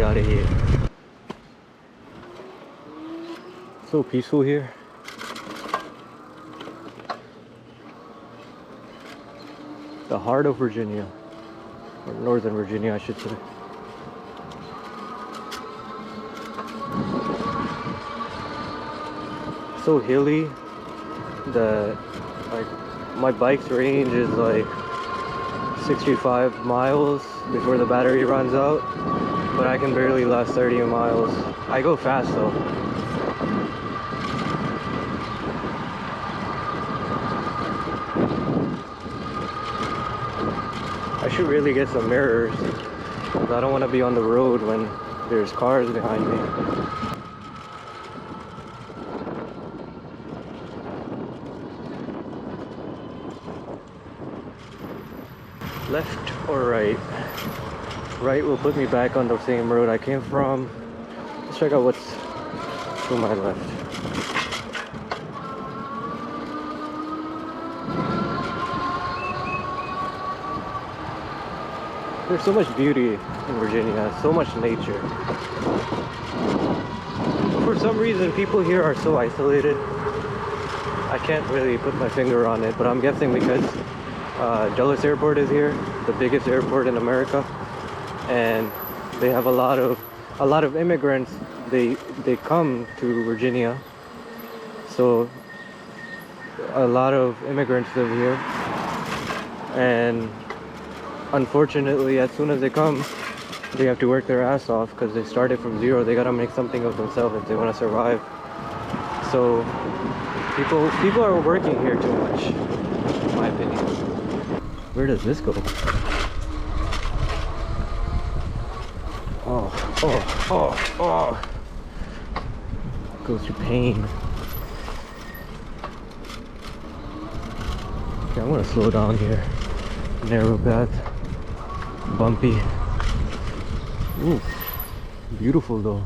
finally out of here. So peaceful here. The heart of Virginia, or Northern Virginia, I should say. So hilly that like my bike's range is like 65 miles before the battery runs out, but I can barely last 30 miles. I go fast though. I should really get some mirrors, because I don't want to be on the road when there's cars behind me. Left or right? Right will put me back on the same road I came from. Let's check out what's to my left. There's so much beauty in Virginia, so much nature. For some reason, people here are so isolated. I can't really put my finger on it, but I'm guessing because Dulles Airport is here, the biggest airport in America, and they have a lot of immigrants. They come to Virginia, so a lot of immigrants live here, and unfortunately, as soon as they come, they have to work their ass off because they started from zero. They gotta make something of themselves if they want to survive. So people are working here too much, in my opinion. Where does this go? Oh. Goes to pain. Okay, I'm gonna slow down here. Narrow path. Bumpy. Ooh, beautiful though.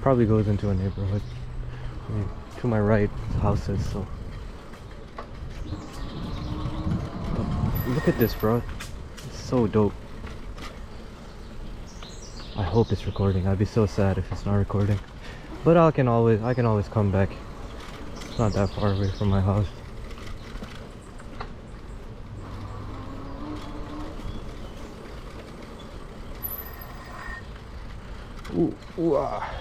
Probably goes into a neighborhood. I mean, to my right, houses, so. But look at this, bro. It's so dope. I hope it's recording. I'd be so sad if it's not recording. But I can always come back. It's not that far away from my house. Ooh, ah.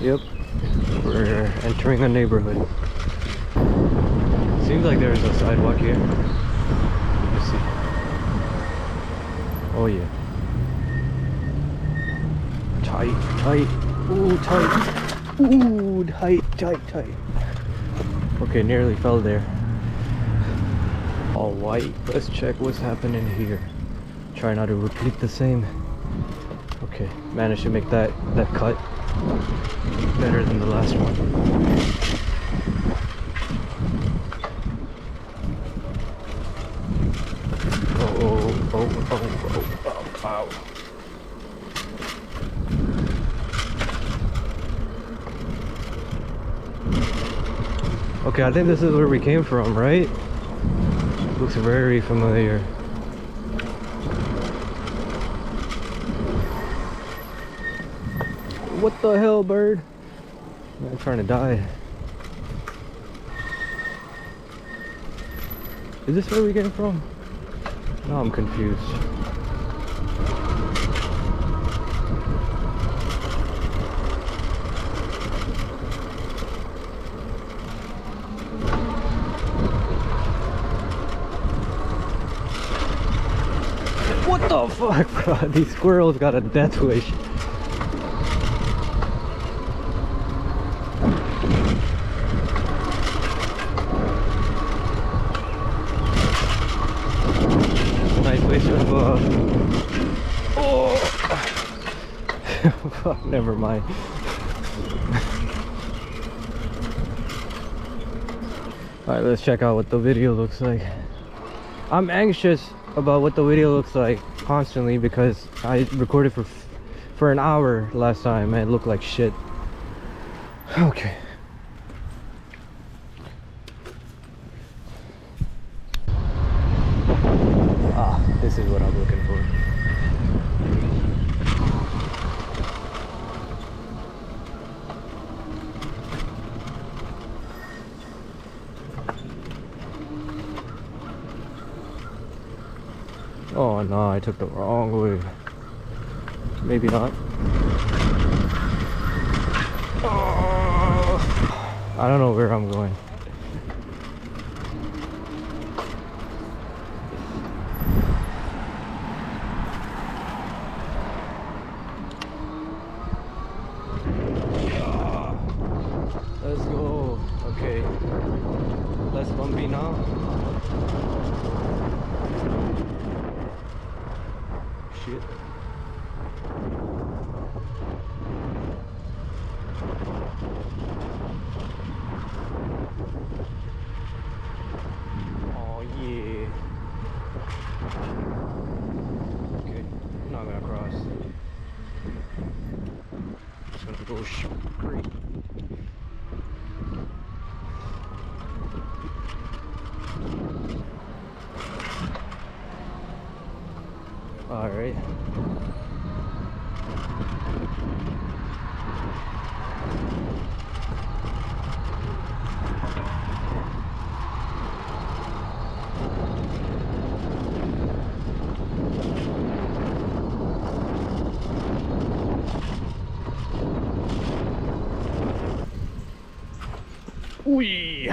Yep, we're entering a neighborhood. Seems like there's a sidewalk here. Let's see. Oh yeah. Tight. Ooh, tight. Ooh, tight. Okay, nearly fell there. All white. Let's check what's happening here. Try not to repeat the same. Okay, managed to make that cut better than the last one. Ow. Okay, I think this is where we came from, right? Looks very familiar. What the hell, bird? I'm trying to die. Is this where we came from? Now I'm confused. What the fuck, bro? These squirrels got a death wish. Nice way to fuck, never mind. Alright, let's check out what the video looks like. I'm anxious about what the video looks like constantly because I recorded for an hour last time and it looked like shit. Okay. Oh no, I took the wrong way. Maybe not. Oh, I don't know where I'm going. Let's go. Okay. Less bumpy now. Shit. Oh yeah. Okay. I'm not gonna cross. Just gonna go straight. All right. Wee.